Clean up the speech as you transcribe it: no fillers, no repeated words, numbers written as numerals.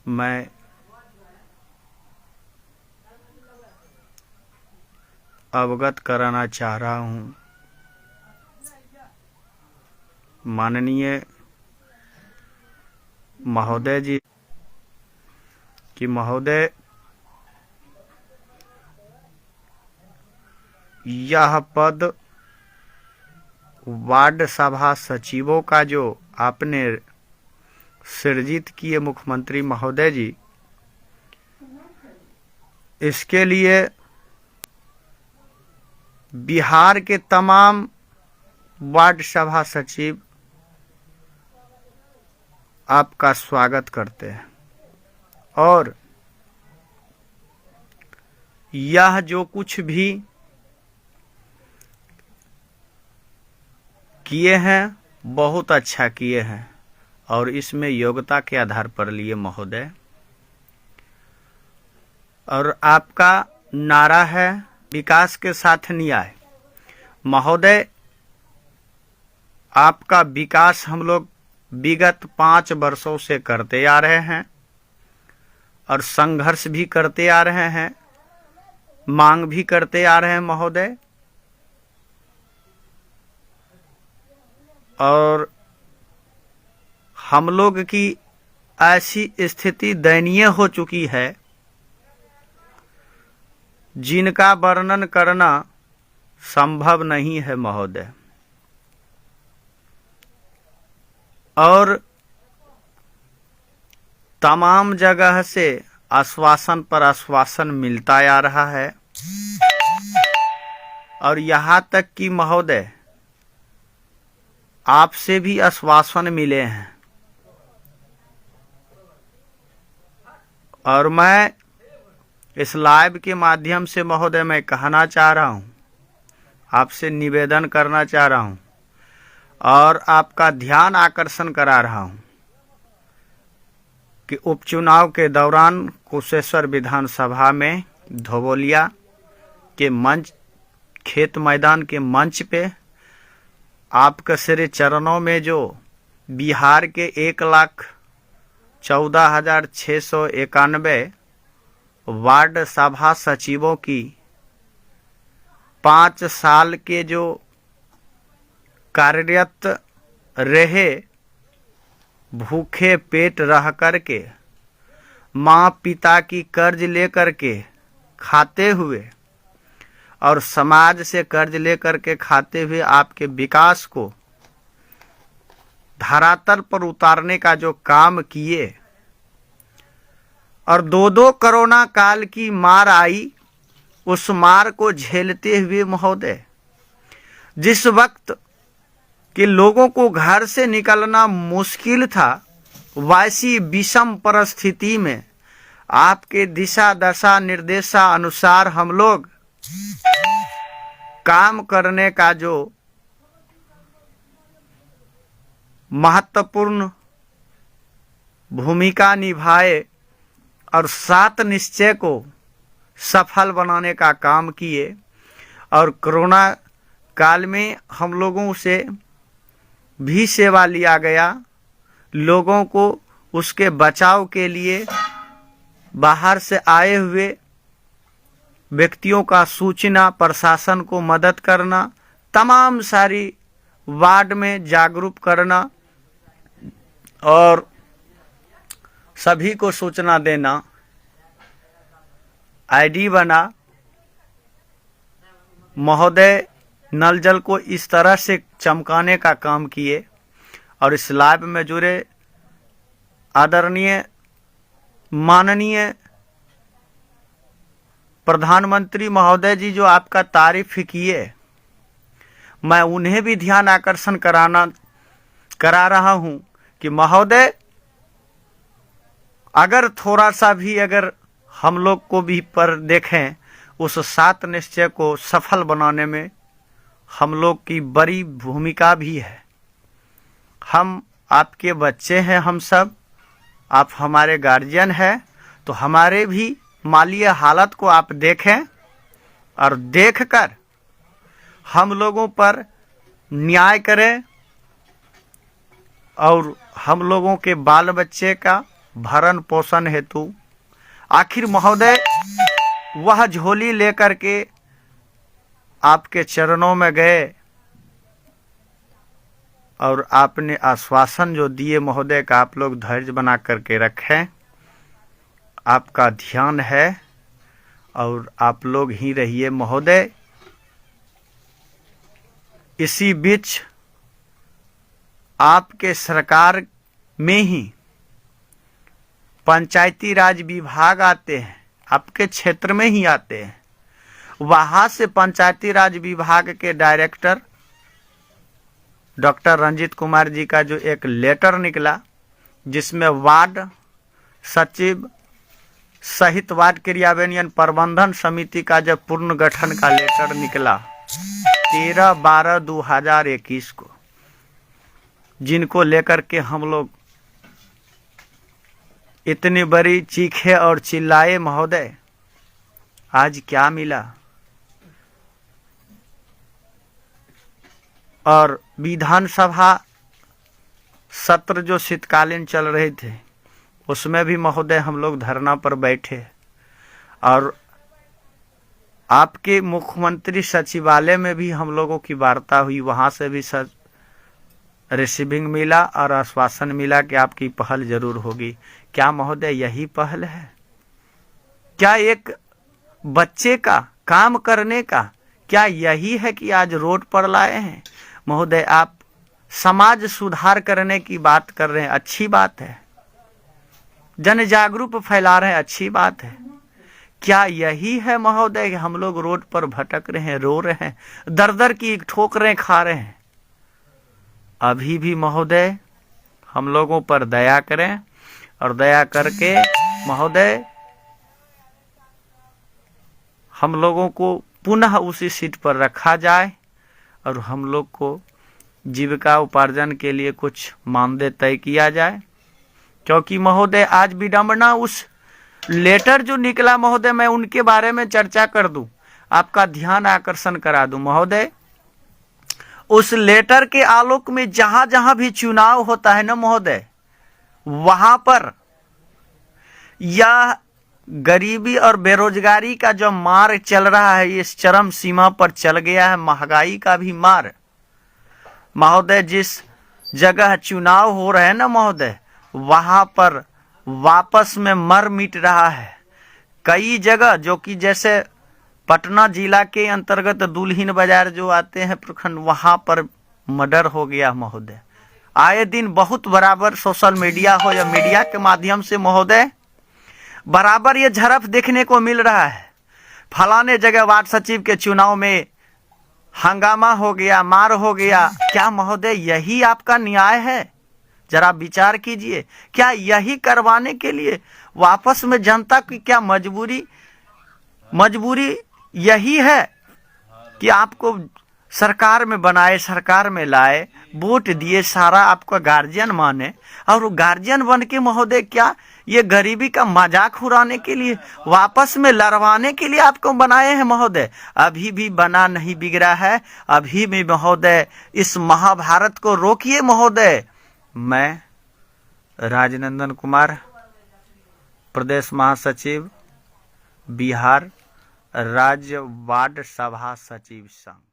मैं अवगत कराना चाह रहा हूँ माननीय महोदय जी कि महोदय, यह पद वार्ड सभा सचिवों का जो आपने सृजित किए मुख्यमंत्री महोदय जी, इसके लिए बिहार के तमाम वार्ड सभा सचिव आपका स्वागत करते हैं। और यह जो कुछ भी किए हैं बहुत अच्छा किए हैं और इसमें योग्यता के आधार पर लिए महोदय। और आपका नारा है विकास के साथ न्याय। महोदय, आपका विकास हम लोग विगत 5 वर्षों से करते आ रहे हैं और संघर्ष भी करते आ रहे हैं, मांग भी करते आ रहे हैं महोदय। और हम लोग की ऐसी स्थिति दयनीय हो चुकी है जिनका वर्णन करना संभव नहीं है महोदय। और तमाम जगह से आश्वासन पर आश्वासन मिलता आ रहा है और यहाँ तक कि महोदय आपसे भी आश्वासन मिले हैं। और मैं इस लाइव के माध्यम से महोदय मैं कहना चाह रहा हूँ, आपसे निवेदन करना चाह रहा हूँ और आपका ध्यान आकर्षण करा रहा हूँ कि उपचुनाव के दौरान कुशेश्वर विधानसभा में धोबोलिया के मंच, खेत मैदान के मंच पे आपके श्री चरणों में जो बिहार के 1,14,691 वार्ड सभा सचिवों की 5 साल के जो कार्यरत रहे, भूखे पेट रह करके माँ पिता की कर्ज लेकर के खाते हुए और समाज से कर्ज लेकर के खाते हुए आपके विकास को धरातल पर उतारने का जो काम किए और 2-2 कोरोना काल की मार आई, उस मार को झेलते हुए महोदय, जिस वक्त कि लोगों को घर से निकलना मुश्किल था, वैसी विषम परिस्थिति में आपके दिशा दशा निर्देशा अनुसार हम लोग काम करने का जो महत्वपूर्ण भूमिका निभाए और 7 निश्चय को सफल बनाने का काम किए। और कोरोना काल में हम लोगों से भी सेवा लिया गया, लोगों को उसके बचाव के लिए बाहर से आए हुए व्यक्तियों का सूचना, प्रशासन को मदद करना, तमाम सारी वार्ड में जागरूक करना और सभी को सूचना देना, आईडी बना महोदय, नल जल को इस तरह से चमकाने का काम किए। और इस लाइव में जुड़े आदरणीय माननीय प्रधानमंत्री महोदय जी जो आपका तारीफ किए, मैं उन्हें भी ध्यान आकर्षण करा रहा हूं कि महोदय, अगर थोड़ा सा भी अगर हम लोग को भी पर देखें, उस 7 निश्चय को सफल बनाने में हम लोग की बड़ी भूमिका भी है। हम आपके बच्चे हैं, हम सब, आप हमारे गार्जियन हैं, तो हमारे भी मालीय हालत को आप देखें और देखकर हम लोगों पर न्याय करें और हम लोगों के बाल बच्चे का भरण पोषण हेतु आखिर महोदय वह झोली लेकर के आपके चरणों में गए और आपने आश्वासन जो दिए महोदय का आप लोग धैर्य बना करके रखें, आपका ध्यान है और आप लोग ही रहिए महोदय। इसी बीच आपके सरकार में ही पंचायती राज विभाग आते हैं, आपके क्षेत्र में ही आते हैं। वहां से पंचायती राज विभाग के डायरेक्टर डॉक्टर रंजीत कुमार जी का जो एक लेटर निकला, जिसमें वार्ड सचिव सहित वार्ड क्रियान्वयन प्रबंधन समिति का जब पूर्ण गठन का लेटर निकला 13/12/2021 को, जिनको लेकर के हम लोग इतनी बड़ी चीखे और चिल्लाए महोदय, आज क्या मिला। और विधानसभा सत्र जो शीतकालीन चल रहे थे उसमें भी महोदय हम लोग धरना पर बैठे और आपके मुख्यमंत्री सचिवालय में भी हम लोगों की वार्ता हुई। वहां से भी रिसीविंग मिला और आश्वासन मिला कि आपकी पहल जरूर होगी। क्या महोदय यही पहल है? क्या एक बच्चे का काम करने का क्या यही है कि आज रोड पर लाए हैं? महोदय आप समाज सुधार करने की बात कर रहे हैं, अच्छी बात है, जन जागरूक फैला रहे हैं, अच्छी बात है। क्या यही है महोदय कि हम लोग रोड पर भटक रहे हैं, रो रहे हैं, दर दर की ठोकरें खा रहे हैं? अभी भी महोदय हम लोगों पर दया करें और दया करके महोदय हम लोगों को पुनः उसी सीट पर रखा जाए और हम लोग को जीविका उपार्जन के लिए कुछ मानदेय तय किया जाए। क्योंकि महोदय आज विडंबना उस लेटर जो निकला महोदय, मैं उनके बारे में चर्चा कर दूं, आपका ध्यान आकर्षण करा दूं महोदय। उस लेटर के आलोक में जहां जहां भी चुनाव होता है ना महोदय, वहां पर यह गरीबी और बेरोजगारी का जो मार चल रहा है इस चरम सीमा पर चल गया है, महंगाई का भी मार महोदय। जिस जगह चुनाव हो रहे हैं ना महोदय, वहां पर वापस में मर मिट रहा है। कई जगह जो कि जैसे पटना जिला के अंतर्गत दुल्हिन बाजार जो आते हैं प्रखंड, वहां पर मर्डर हो गया महोदय। आए दिन बहुत बराबर सोशल मीडिया हो या मीडिया के माध्यम से महोदय बराबर ये झड़प देखने को मिल रहा है। फलाने जगह वार्ड सचिव के चुनाव में हंगामा हो गया, मार हो गया। क्या महोदय यही आपका न्याय है? जरा विचार कीजिए। क्या यही करवाने के लिए वापस में जनता की क्या मजबूरी यही है कि आपको सरकार में बनाए, सरकार में लाए, वोट दिए, सारा आपका गार्जियन माने, और गार्जियन बन के महोदय क्या ये गरीबी का मजाक उड़ाने के लिए, वापस में लड़वाने के लिए आपको बनाए हैं महोदय? अभी भी बना नहीं बिगड़ा है, अभी भी महोदय इस महाभारत को रोकिए महोदय। मैं राजनंदन कुमार, प्रदेश महासचिव, बिहार राज्य वार्ड सभा सचिव संघ।